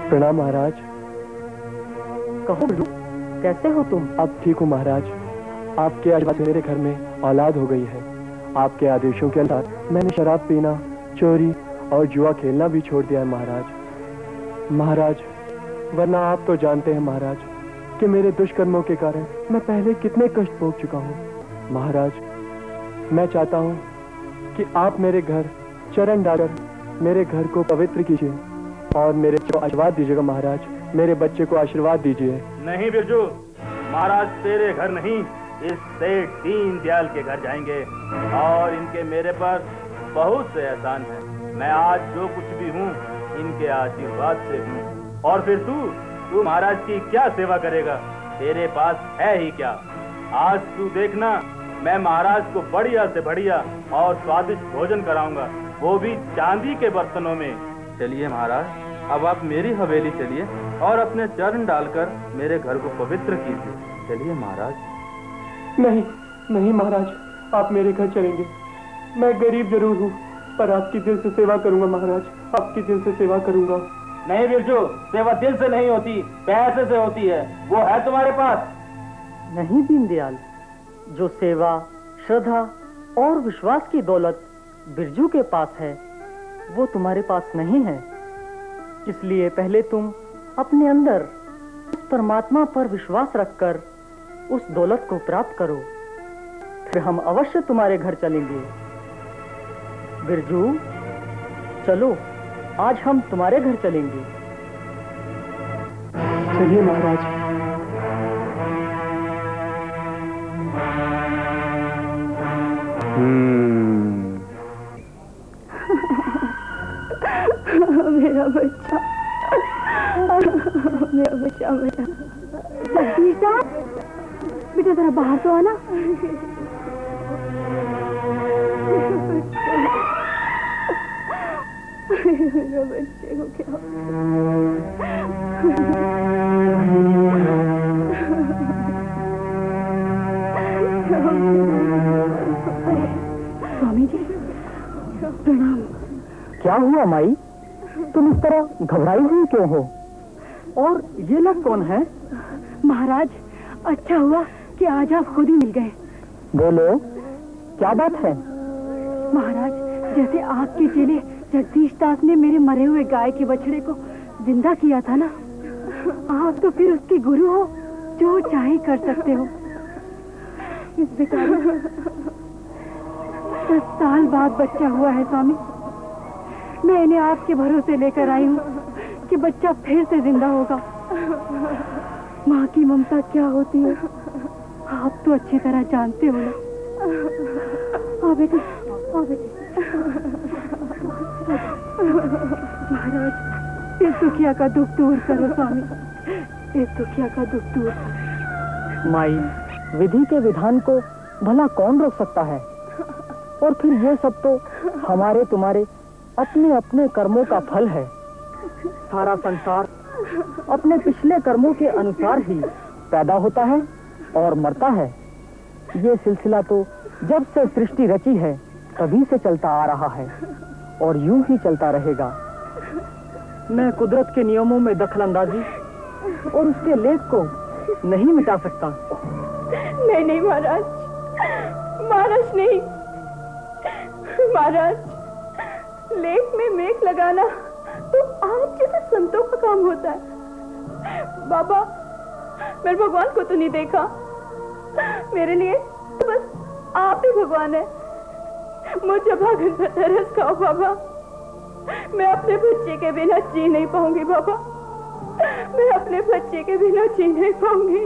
प्रणाम महाराज। कहो बिरजू, कैसे हो तुम? अब ठीक हूँ महाराज। आपके आशीर्वाद से मेरे घर में औलाद हो गई है। आपके आदेशों के अनुसार मैंने शराब पीना, चोरी और जुआ खेलना भी छोड़ दिया है महाराज। वरना आप तो जानते हैं महाराज कि मेरे दुष्कर्मों के कारण मैं पहले कितने कष्ट भोग चुका हूँ। महाराज, मैं चाहता हूँ कि आप मेरे घर चरण डालकर मेरे घर को पवित्र कीजिए और मेरे को आशीर्वाद दीजिएगा महाराज। मेरे बच्चे को आशीर्वाद दीजिए। नहीं बिरजू, महाराज तेरे घर नहीं, इस सेठ दीनदयाल के घर जाएंगे और इनके मेरे पर बहुत से एहसान है। मैं आज जो कुछ भी हूँ इनके आशीर्वाद से हूँ। और फिर तू महाराज की क्या सेवा करेगा? तेरे पास है ही क्या? आज तू देखना, मैं महाराज को बढ़िया से बढ़िया और स्वादिष्ट भोजन कराऊंगा, वो भी चांदी के बर्तनों में। चलिए महाराज, अब आप मेरी हवेली चलिए और अपने चरण डालकर मेरे घर को पवित्र कीजिए। चलिए महाराज। नहीं महाराज, आप मेरे घर चलेंगे। मैं गरीब जरूर हूँ पर आपकी दिल से सेवा करूंगा महाराज, आपकी दिल से सेवा करूंगा। नहीं बिरजू, सेवा दिल से नहीं होती, पैसे से होती है। वो है तुम्हारे पास? नहीं दीनदयाल, जो सेवा, श्रद्धा और विश्वास की दौलत बिरजू के पास है वो तुम्हारे पास नहीं है। इसलिए पहले तुम अपने अंदर उस परमात्मा पर विश्वास रखकर उस दौलत को प्राप्त करो, फिर हम अवश्य तुम्हारे घर चलेंगे। बिरजू, चलो, आज हम तुम्हारे घर चलेंगे। चलिए महाराज। मेरा बच्चा, मेरा बच्चा, मेरा बेटा, बेटा जरा बाहर तो आना। मेरा बच्चे को क्या स्वामी जी, प्रणाम। क्या हुआ माई, तुम इस तरह घबराई हुई क्यों हो? और ये लोग कौन है? महाराज, अच्छा हुआ कि आज आप खुद ही मिल गए। बोलो, क्या बात है? महाराज, जैसे आपके चेले जगदीश दास ने मेरे मरे हुए गाय के बछड़े को जिंदा किया था ना, आप तो फिर उसके गुरु हो, जो चाहे कर सकते हो। इस बेचारे 10 साल बाद बच्चा हुआ है स्वामी। मैं इन्हें आपके भरोसे लेकर आई हूँ कि बच्चा फिर से जिंदा होगा। माँ की ममता क्या होती है आप तो अच्छी तरह जानते हो ना। आओ बेटे, आओ बेटे। महाराज, इस दुखिया का दुख दूर करो स्वामी, इस दुखिया का दुख दूर करो। माई, विधि के विधान को भला कौन रोक सकता है? और फिर ये सब तो हमारे तुम्हारे अपने अपने कर्मों का फल है। सारा संसार अपने पिछले कर्मों के अनुसार ही पैदा होता है और मरता है। ये सिलसिला तो जब से सृष्टि रची है तभी से चलता आ रहा है और यूं ही चलता रहेगा। मैं कुदरत के नियमों में दखलंदाजी और उसके लेख को नहीं मिटा सकता। नहीं नहीं महाराज, महाराज नहीं। महाराज, लेख में मेघ लगाना तो आप जैसे संतों का काम होता है। बाबा, मेरे भगवान को तो नहीं देखा, मेरे लिए तो बस आप ही भगवान है। मुझे भागन पर तरस खाओ बाबा, मैं अपने बच्चे के बिना जी नहीं पाऊंगी बाबा, मैं अपने बच्चे के बिना जी नहीं पाऊंगी।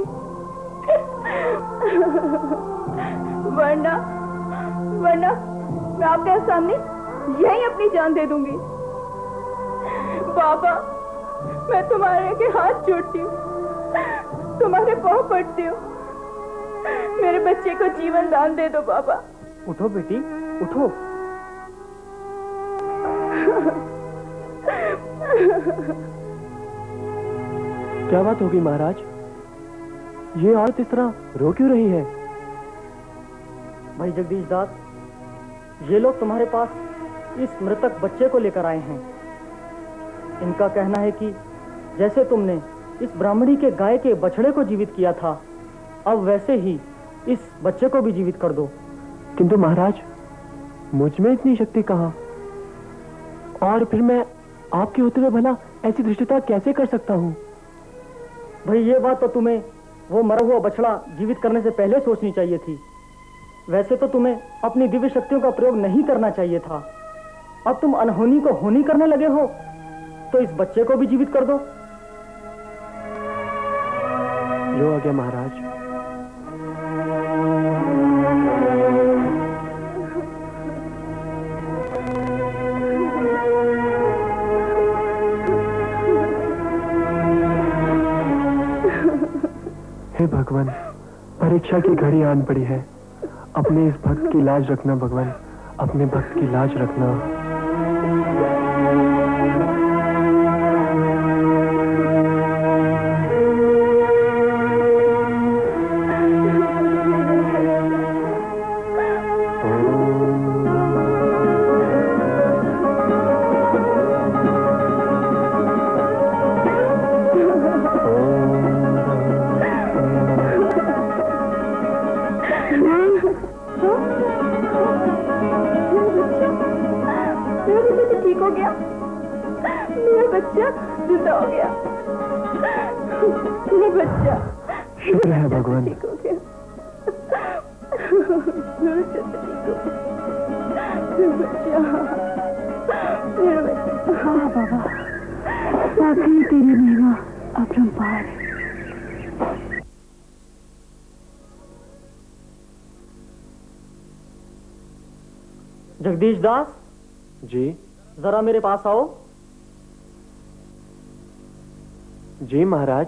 वरना मैं आपके सामने यही अपनी जान दे दूंगी। बाबा, मैं तुम्हारे के हाथ जोड़ती हूँ, तुम्हारे पाँव पड़ती हूँ, मेरे बच्चे को जीवन दान दे दो बाबा। उठो बेटी, उठो। क्या बात होगी महाराज? ये औरत इस तरह रो क्यों रही है? भाई जगदीश दास, ये लोग तुम्हारे पास इस मृतक बच्चे को लेकर आए हैं। इनका कहना है कि जैसे तुमने इस ब्राह्मणी के गाय के बछड़े को जीवित किया था, अब वैसे ही इस बच्चे को भी जीवित कर दो। किंतु महाराज, मुझ में इतनी शक्ति कहाँ? और फिर मैं आपके होते हुए भला ऐसी धृष्टता कैसे कर सकता हूँ? भाई, ये बात तो तुम्हें वो मरा हुआ बछड़ा जीवित करने से पहले सोचनी चाहिए थी। वैसे तो तुम्हें अपनी दिव्य शक्तियों का प्रयोग नहीं करना चाहिए था। अब तुम अनहोनी को होनी करने लगे हो, तो इस बच्चे को भी जीवित कर दो। जो आ गया महाराज। हे भगवान, परीक्षा की घड़ी आन पड़ी है। अपने इस भक्त की लाज रखना भगवान, अपने भक्त की लाज रखना। शुक्र है भगवान। हाँ बाबा, वाकई तेरी महिमा अपरंपार है। जगदीश दास जी। जरा मेरे पास आओ। जी महाराज।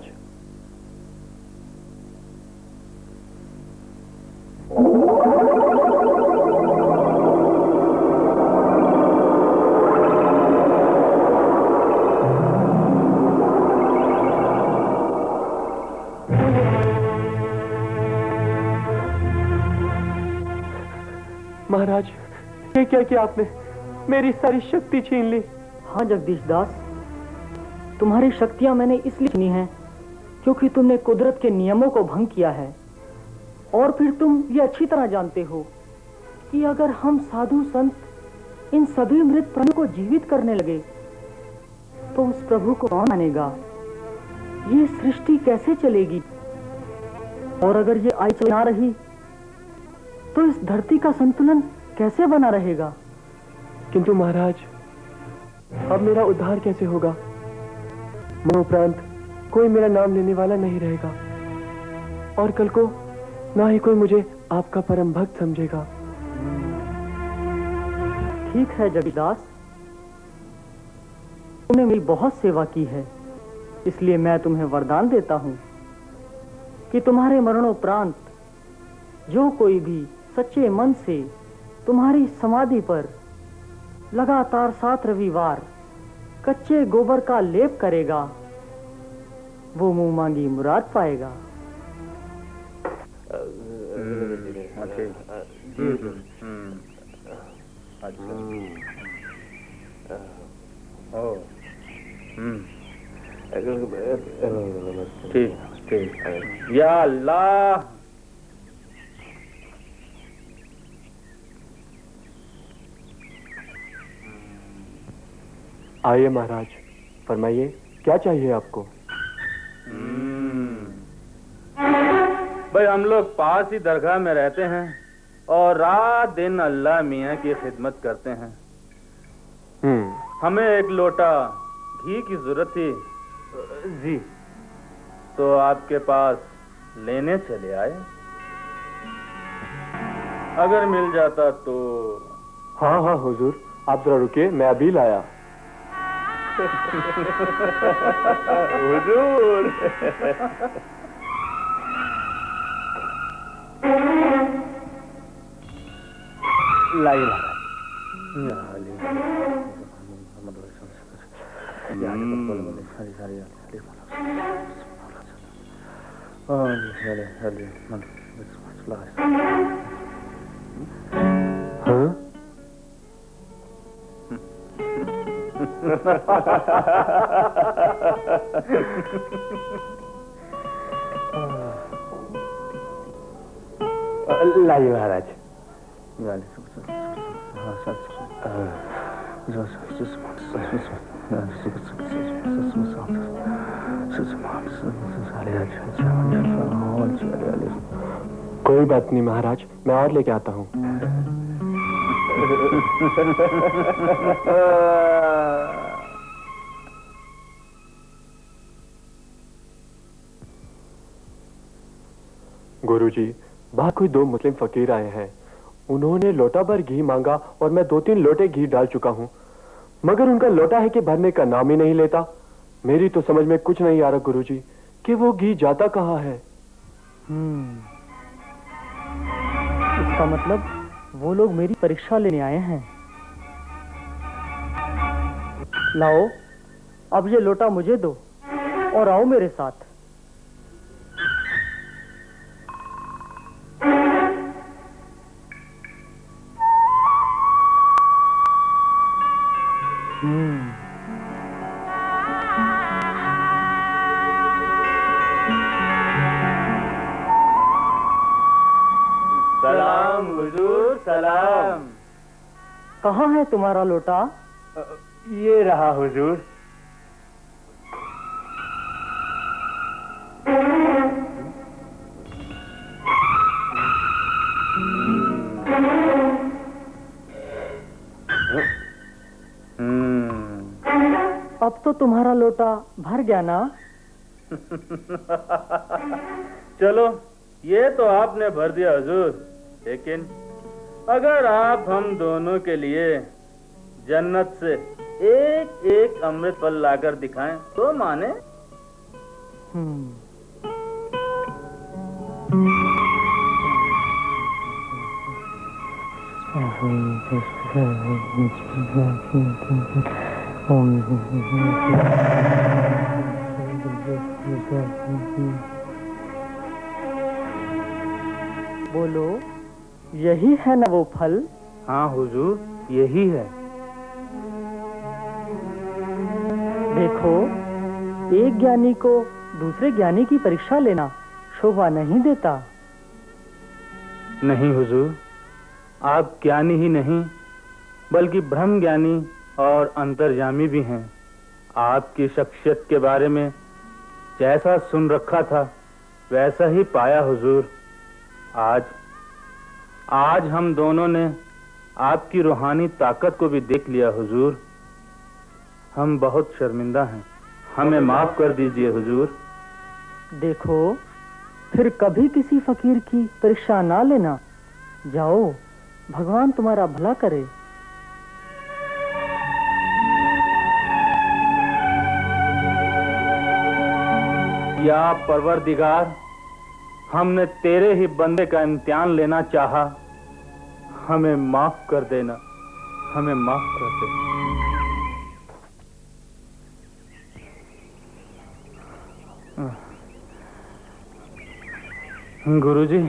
महाराज, ये क्या किया आपने? मेरी सारी शक्ति छीन ली। हाँ जगदीश दास, तुम्हारी शक्तियां मैंने इसलिए छीनी हैं क्योंकि तुमने कुदरत के नियमों को भंग किया है। और फिर तुम ये अच्छी तरह जानते हो कि अगर हम साधु संत इन सभी मृत प्राणियों को जीवित करने लगे तो उस प्रभु को कौन मानेगा? ये सृष्टि कैसे चलेगी? और अगर ये आई चल ना रही तो इस धरती का संतुलन कैसे बना रहेगा? किंतु महाराज, अब मेरा उद्धार कैसे होगा? मैं उपरांत कोई मेरा नाम लेने वाला नहीं रहेगा और कल को ना ही कोई मुझे आपका परम भक्त समझेगा। ठीक है जगदास, तुमने मेरी बहुत सेवा की है, इसलिए मैं तुम्हें वरदान देता हूं कि तुम्हारे मरणोपरांत जो कोई भी सच्चे मन से तुम्हारी समाधि पर लगातार 7 रविवार कच्चे गोबर का लेप करेगा, वो मुंह मांगी मुराद पाएगा। ठीक ठीक। या अल्लाह, आइए महाराज, फरमाइए क्या चाहिए आपको? भाई, हम लोग पास ही दरगाह में रहते हैं और रात दिन अल्लाह मियाँ की खिदमत करते हैं। हमें एक लोटा घी की जरूरत थी। जी। तो आपके पास लेने चले आए। अगर मिल जाता तो। हाँ हाँ हुजूर, आप जरा रुकिए, मैं अभी लाया। हुजूर। लाइए लाइए महाराज। कोई बात नहीं महाराज, मैं और लेके आता हूँ। गुरुजी, बाहर कोई 2 मुस्लिम फकीर आए हैं। उन्होंने लोटा भर घी मांगा और मैं 2-3 लोटे घी डाल चुका हूँ, मगर उनका लोटा है कि भरने का नाम ही नहीं लेता। मेरी तो समझ में कुछ नहीं आ रहा गुरुजी कि वो घी जाता कहाँ है। इसका मतलब वो लोग मेरी परीक्षा लेने आए हैं। लाओ, अब ये लोटा मुझे दो और आओ मेरे साथ। सलाम हुजूर, सलाम। कहाँ है तुम्हारा लोटा? ये रहा हुजूर। अब तो तुम्हारा लोटा भर गया ना? चलो, ये तो आपने भर दिया हुजूर, लेकिन अगर आप हम दोनों के लिए जन्नत से एक एक अमृत फल लाकर दिखाएं तो माने। बोलो, यही है ना वो फल? हाँ हुजूर, यही है। देखो, एक ज्ञानी को दूसरे ज्ञानी की परीक्षा लेना शोभा नहीं देता। नहीं हुजूर, आप ज्ञानी ही नहीं बल्कि ब्रह्म ज्ञानी और अंतर्यामी भी हैं। आपकी शख्सियत के बारे में जैसा सुन रखा था वैसा ही पाया हुजूर। आज हम दोनों ने आपकी रूहानी ताकत को भी देख लिया हुजूर। हम बहुत शर्मिंदा हैं, हमें माफ कर दीजिए हुजूर। देखो, फिर कभी किसी फकीर की परीक्षा ना लेना। जाओ, भगवान तुम्हारा भला करे। या परवरदिगार, हमने तेरे ही बंदे का इम्तिहान लेना चाहा, हमें माफ कर देना, हमें माफ कर दे। गुरुजी,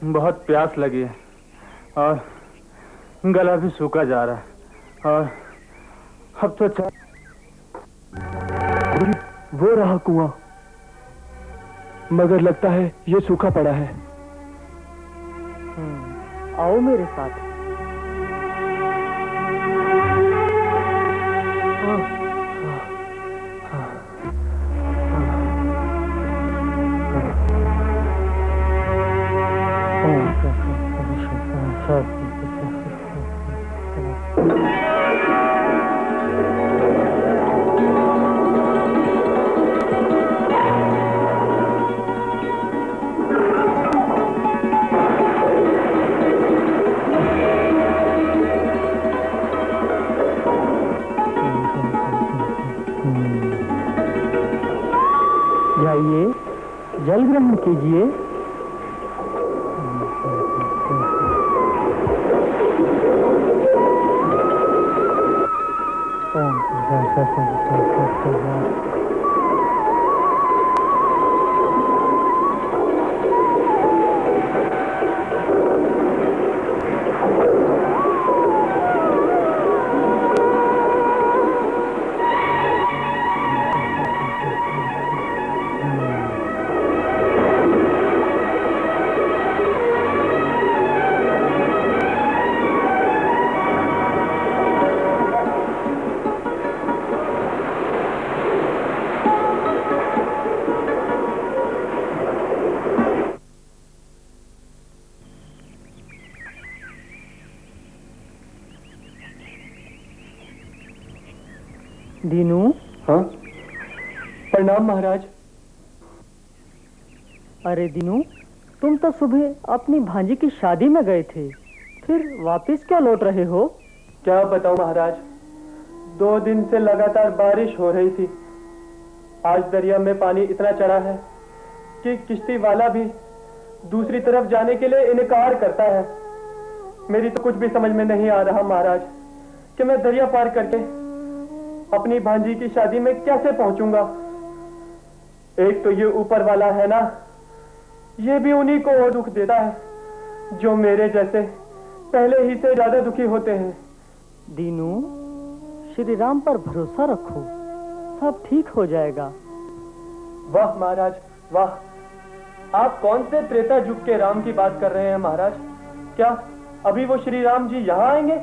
बहुत प्यास लगी है और गला भी सूखा जा रहा है और अब तो वो रहा कुआं, मगर लगता है ये सूखा पड़ा है। आओ मेरे साथ। जाइए, जल ग्रहण कीजिए। दीनू। हाँ, प्रणाम महाराज। अरे दीनू, तुम तो सुबह अपनी भांजी की शादी में गए थे, फिर वापस क्या लौट रहे हो? क्या बताऊं महाराज, 2 दिन से लगातार बारिश हो रही थी। आज दरिया में पानी इतना चढ़ा है कि किश्ती वाला भी दूसरी तरफ जाने के लिए इनकार करता है। मेरी तो कुछ भी समझ में नहीं आ रहा महाराज कि मैं दरिया पार करके अपनी भांजी की शादी में कैसे पहुंचूंगा। एक तो ये ऊपर वाला है ना, ये भी उन्हीं को और दुख देता है जो मेरे जैसे पहले ही से ज्यादा दुखी होते हैं। दीनू, श्री राम पर भरोसा रखो, सब ठीक हो जाएगा। वाह महाराज वाह, आप कौन से त्रेता युग के राम की बात कर रहे हैं महाराज? क्या अभी वो श्री राम जी यहाँ आएंगे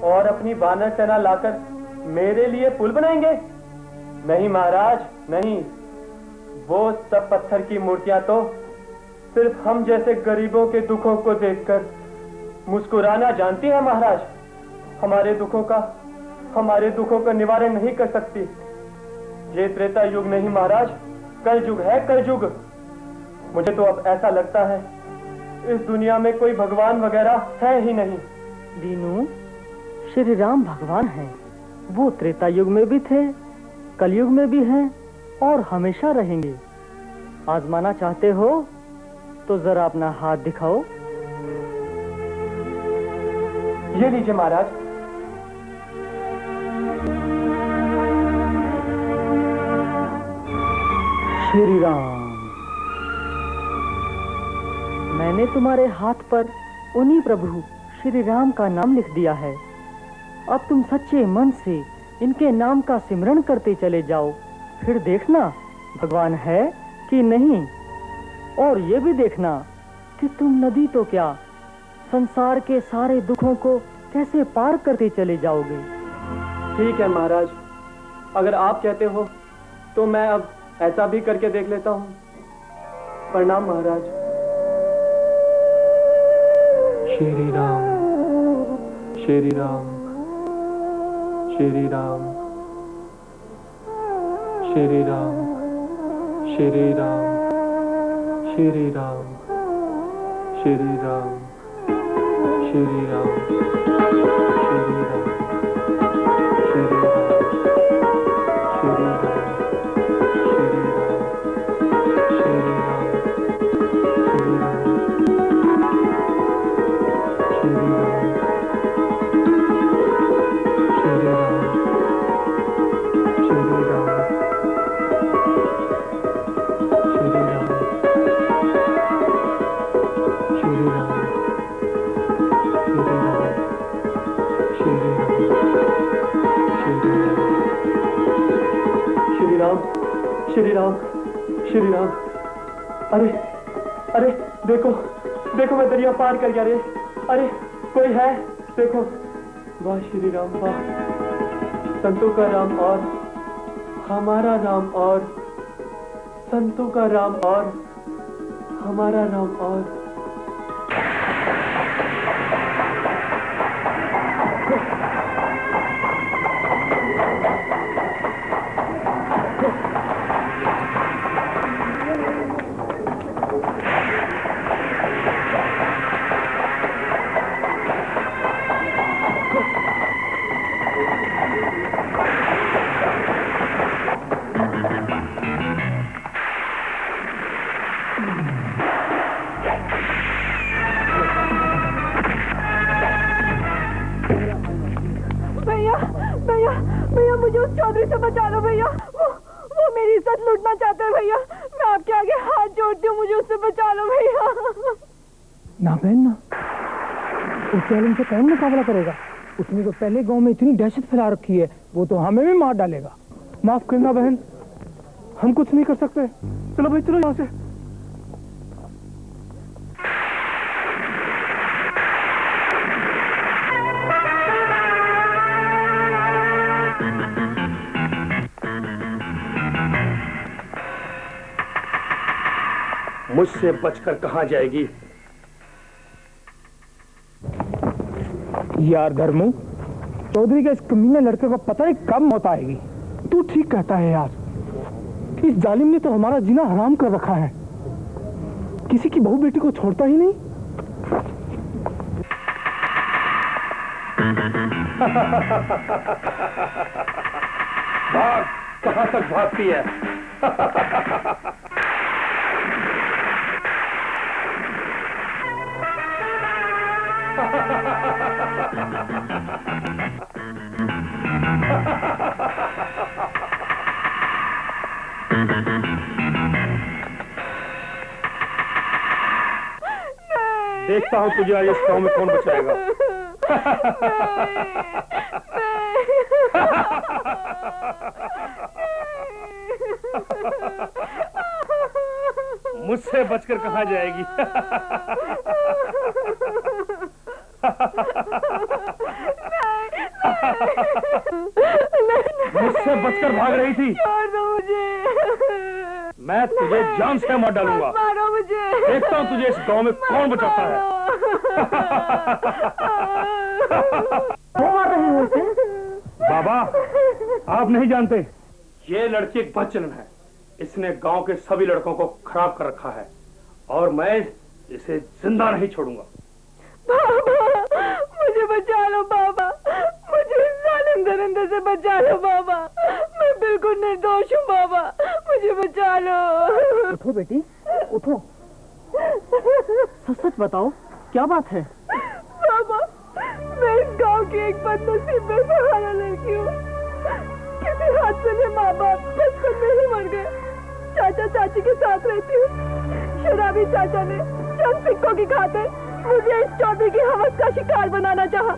और अपनी वानर सेना लाकर मेरे लिए पुल बनाएंगे? नहीं महाराज नहीं, वो सब पत्थर की मूर्तियां तो सिर्फ हम जैसे गरीबों के दुखों को देखकर मुस्कुराना जानती है महाराज। हमारे दुखों का निवारण नहीं कर सकती। ये त्रेता युग नहीं महाराज, कल युग है, कल युग। मुझे तो अब ऐसा लगता है इस दुनिया में कोई भगवान वगैरह है ही नहीं। दीनू, श्री राम भगवान हैं, वो त्रेता युग में भी थे, कलयुग में भी हैं और हमेशा रहेंगे। आजमाना चाहते हो तो जरा अपना हाथ दिखाओ। ये लीजिए महाराज। श्री राम, मैंने तुम्हारे हाथ पर उन्हीं प्रभु श्री राम का नाम लिख दिया है। अब तुम सच्चे मन से इनके नाम का सिमरन करते चले जाओ, फिर देखना भगवान है कि नहीं। और ये भी देखना कि तुम नदी तो क्या, संसार के सारे दुखों को कैसे पार करते चले जाओगे। ठीक है महाराज, अगर आप कहते हो तो मैं अब ऐसा भी करके देख लेता हूँ। प्रणाम महाराज। श्री राम श्री राम श्री राम श्री राम श्री राम श्री राम श्री राम श्री राम श्री राम श्री राम श्री राम श्री राम श्री राम। अरे अरे देखो देखो, मैं दरिया पार कर गया रे। अरे कोई है, देखो। वाह श्री राम वाह, संतों का राम और हमारा राम, और संतों का राम और हमारा राम। और मुझे उस चौधरी से बचा लो भैया, वो मेरी इज्जत लूटना चाहते हैं भैया। मैं आपके आगे हाथ जोड़ती हूँ, मुझे उससे बचा लो भैया। ना बहन ना, उससे हमसे कौन मुकाबला करेगा? उसने तो पहले गांव में इतनी दहशत फैला रखी है, वो तो हमें भी मार डालेगा। माफ करना बहन, हम कुछ नहीं कर सकते। चलो भाई चलो यहाँ से। मुझसे बचकर कहां जाएगी? यार धर्मू, चौधरी के इस कमीने लड़के को पता नहीं कब मौत आएगी। तू ठीक कहता है यार, इस जालिम ने तो हमारा जीना हराम कर रखा है। किसी की बहू बेटी को छोड़ता ही नहीं। भाग, कहां तक भागती है? देखता हूं तुझे आज इस गांव में कौन बचाएगा। मुझसे बचकर कहां जाएगी? मुझसे बचकर भाग रही थी। छोड़ दो मुझे। मैं तुझे जान से मार डालूंगा। मारो मुझे। देखता हूँ तुझे इस गांव में कौन बचाता है। क्यों मार रही हो इसे? बाबा, आप नहीं जानते, ये लड़की एक बदचलन है। इसने गांव के सभी लड़कों को खराब कर रखा है और मैं इसे जिंदा नहीं छोड़ूंगा। बाबा, मुझे बचा लो बाबा, मुझे इस जालिम दरिंदे से बचा लो बाबा। मैं बिल्कुल निर्दोष हूँ बाबा, मुझे बचा लो। उठो बेटी, उठो। सच सच बताओ, क्या बात है? बाबा, मैं इस गांव की एक बदनसीब बेसहारा लड़की हूँ। किसी हादसे में माँ बाप बचपन में ही मर गए। चाचा चाची के साथ रहती हूँ। शराबी चाचा ने चंद सिक्कों की खातिर मुझे इस चौधरी की हवस का शिकार बनाना चाहा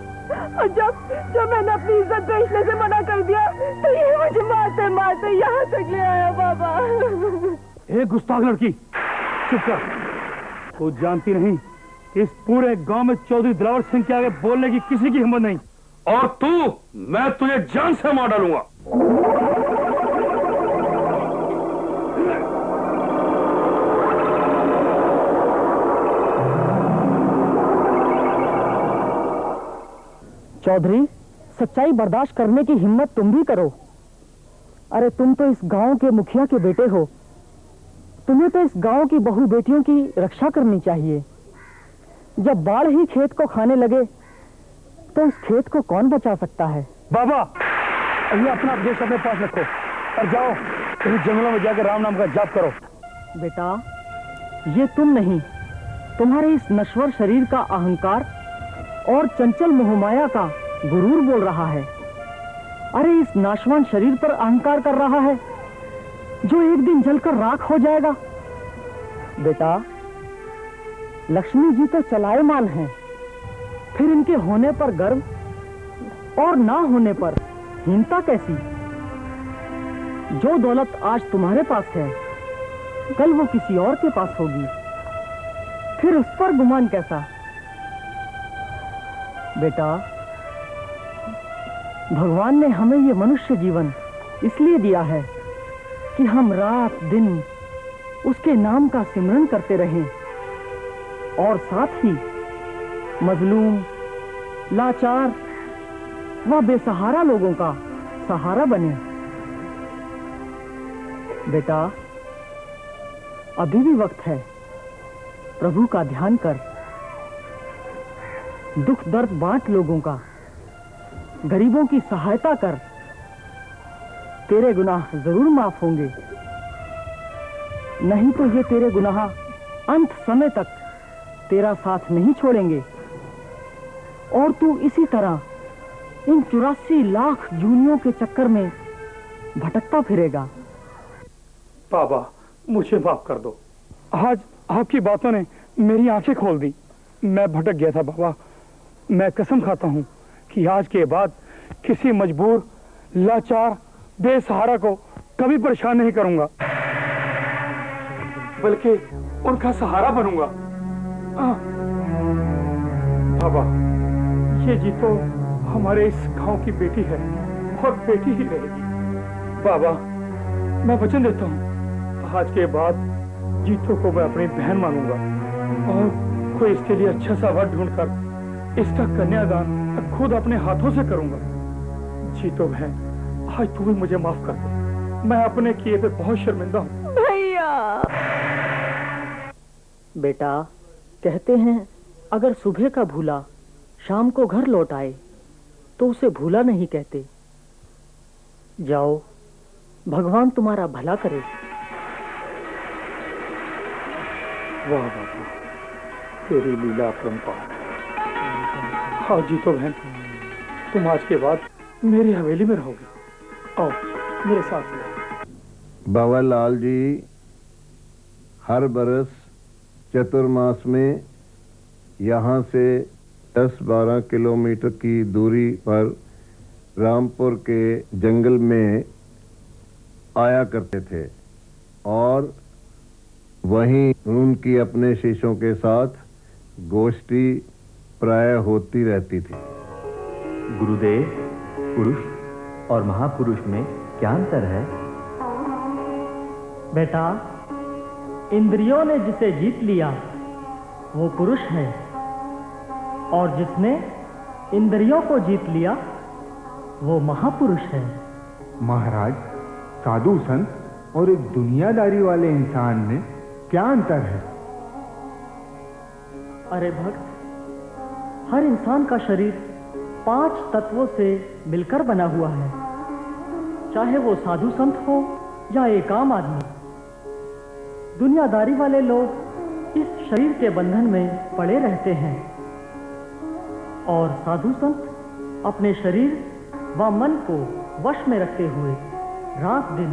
और जब मैंने अपनी इज्जत बेचने से मना कर दिया तो ये मुझे मारते मारते यहाँ तक ले आया बाबा। ए गुस्ताख लड़की, चुप कर। तू जानती नहीं, इस पूरे गांव में चौधरी दिलावर सिंह के आगे बोलने की किसी की हिम्मत नहीं। और तू, मैं तुझे जान से मार डालूंगा। चौधरी, सच्चाई बर्दाश्त करने की हिम्मत तुम भी करो। अरे तुम तो इस गांव के मुखिया के बेटे हो। तुम्हें तो इस गांव की बहू बेटियों की रक्षा करनी चाहिए। जब बाढ़ ही खेत को खाने लगे तो उस खेत को कौन बचा सकता है? बाबा, ये अपना उपदेश अपने पास रखो और जाओ कहीं जंगलों में जाकर राम नाम का जाप करो। बेटा, ये तुम नहीं, तुम्हारे इस नश्वर शरीर का अहंकार और चंचल मोहमाया का गुरूर बोल रहा है। अरे इस नाशवान शरीर पर अहंकार कर रहा है जो एक दिन जलकर राख हो जाएगा। बेटा, लक्ष्मी जी तो चलायमान हैं, फिर इनके होने पर गर्व और ना होने पर हीनता कैसी? जो दौलत आज तुम्हारे पास है कल वो किसी और के पास होगी, फिर उस पर गुमान कैसा? बेटा, भगवान ने हमें ये मनुष्य जीवन इसलिए दिया है कि हम रात दिन उसके नाम का सिमरन करते रहें और साथ ही मजलूम, लाचार व बेसहारा लोगों का सहारा बने। बेटा, अभी भी वक्त है, प्रभु का ध्यान कर, दुख दर्द बांट लोगों का, गरीबों की सहायता कर। तेरे गुनाह जरूर माफ होंगे, नहीं तो ये तेरे गुनाह अंत समय तक तेरा साथ नहीं छोड़ेंगे और तू इसी तरह इन 84 लाख जूनियों के चक्कर में भटकता फिरेगा। बाबा, मुझे माफ कर दो। आज आपकी बातों ने मेरी आंखें खोल दी। मैं भटक गया था बाबा। मैं कसम खाता हूं कि आज के बाद किसी मजबूर, लाचार, बेसहारा को कभी परेशान नहीं करूंगा, बल्कि उनका सहारा बनूंगा। बाबा, ये जीतो हमारे इस गांव की बेटी है और बेटी ही रहेगी। बाबा, मैं वचन देता हूँ, आज के बाद जीतो को मैं अपनी बहन मानूंगा और कोई इसके लिए अच्छा सा वर ढूंढकर इसका कन्यादान खुद अपने हाथों से करूंगा। जीतो बहन, आज तू भी मुझे माफ कर दे, मैं अपने किए पे बहुत शर्मिंदा हूँ। भैया बेटा, कहते हैं अगर सुबह का भूला शाम को घर लौट आए तो उसे भूला नहीं कहते। जाओ, भगवान तुम्हारा भला करे। वाह बाबू, तेरी लीला अपरंपार। हाँ जी तो बहन, तुम आज के बाद मेरी हवेली में रहोगे। आओ मेरे साथ। बाबा लाल जी, हर बरस चतुर्मास में यहाँ से 10-12 किलोमीटर की दूरी पर रामपुर के जंगल में आया करते थे और वहीं उनकी अपने शिष्यों के साथ गोष्ठी प्राय होती रहती थी। गुरुदेव, पुरुष और महापुरुष में क्या अंतर है? बेटा, इंद्रियों ने जिसे जीत लिया वो पुरुष है, और जिसने इंद्रियों को जीत लिया वो महापुरुष है। महाराज, साधु संत और एक दुनियादारी वाले इंसान में क्या अंतर है? अरे भक्त, हर इंसान का शरीर 5 तत्वों से मिलकर बना हुआ है, चाहे वो साधु संत हो या एक आम आदमी। दुनियादारी वाले लोग इस शरीर के बंधन में पड़े रहते हैं, और साधु संत अपने शरीर व मन को वश में रखते हुए रात दिन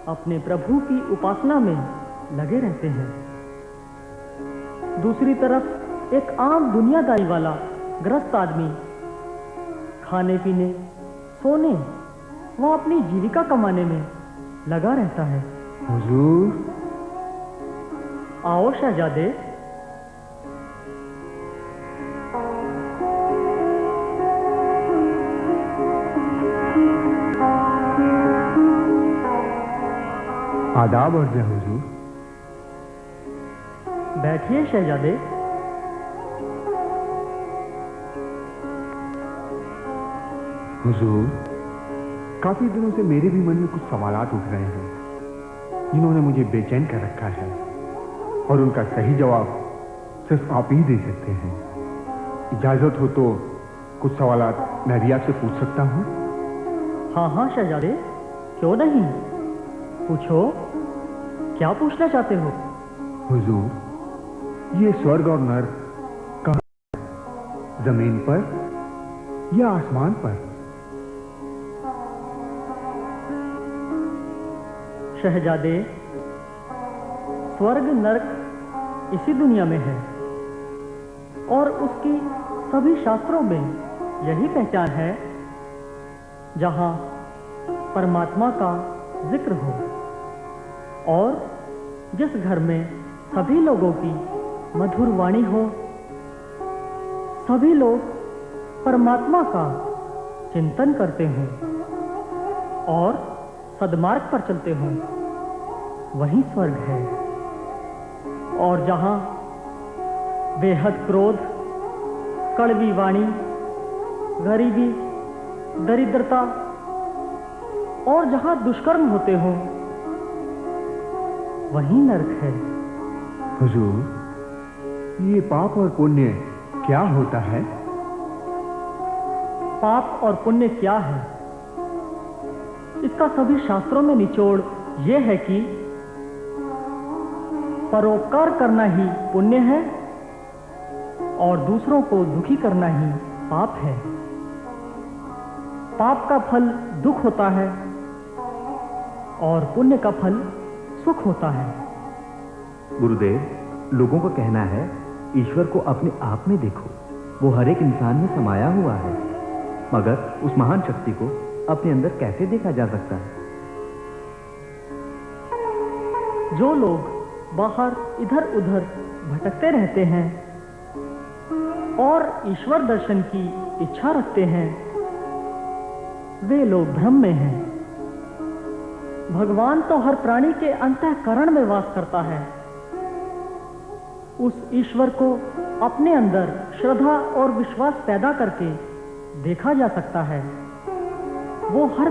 अपने प्रभु की उपासना में लगे रहते हैं। दूसरी तरफ एक आम दुनियादारी वाला गृहस्थ आदमी खाने पीने, सोने व अपनी जीविका कमाने में लगा रहता है। हुजूर, आओ शहजादे। आदाब अर्ज़ है हुजूर। बैठिए शहजादे। हुजूर, काफी दिनों से मेरे भी मन में कुछ सवालात उठ रहे हैं जिन्होंने मुझे बेचैन कर रखा है, और उनका सही जवाब सिर्फ आप ही दे सकते हैं। इजाजत हो तो कुछ सवालात मैं भी आपसे पूछ सकता हूँ? हाँ हाँ शहजादे, क्यों नहीं, पूछो, क्या पूछना चाहते हो? हुजूर, ये स्वर्ग और नर्क कहाँ, जमीन पर या आसमान पर? शहजादे, स्वर्ग नर्क इसी दुनिया में है, और उसकी सभी शास्त्रों में यही पहचान है जहां परमात्मा का जिक्र हो, और जिस घर में सभी लोगों की मधुर वाणी हो, सभी लोग परमात्मा का चिंतन करते हों और सद्मार्ग पर चलते हों, वही स्वर्ग है। और जहां बेहद क्रोध, कड़वी वाणी, गरीबी, दरिद्रता और जहां दुष्कर्म होते हों, वही नरक है। हुजूर, ये पाप और पुण्य क्या होता है? पाप और पुण्य क्या है, इसका सभी शास्त्रों में निचोड़ यह है कि परोपकार करना ही पुण्य है और दूसरों को दुखी करना ही पाप है। पाप का फल दुख होता है और पुण्य का फल सुख होता है। गुरुदेव, लोगों का कहना है ईश्वर को अपने आप में देखो, वो हर एक इंसान में समाया हुआ है, मगर उस महान शक्ति को अपने अंदर कैसे देखा जा सकता है? जो लोग बाहर इधर उधर भटकते रहते हैं और ईश्वर दर्शन की इच्छा रखते हैं, वे लोग भ्रम में हैं। भगवान तो हर प्राणी के अंतःकरण में वास करता है। उस ईश्वर को अपने अंदर श्रद्धा और विश्वास पैदा करके देखा जा सकता है। वो हर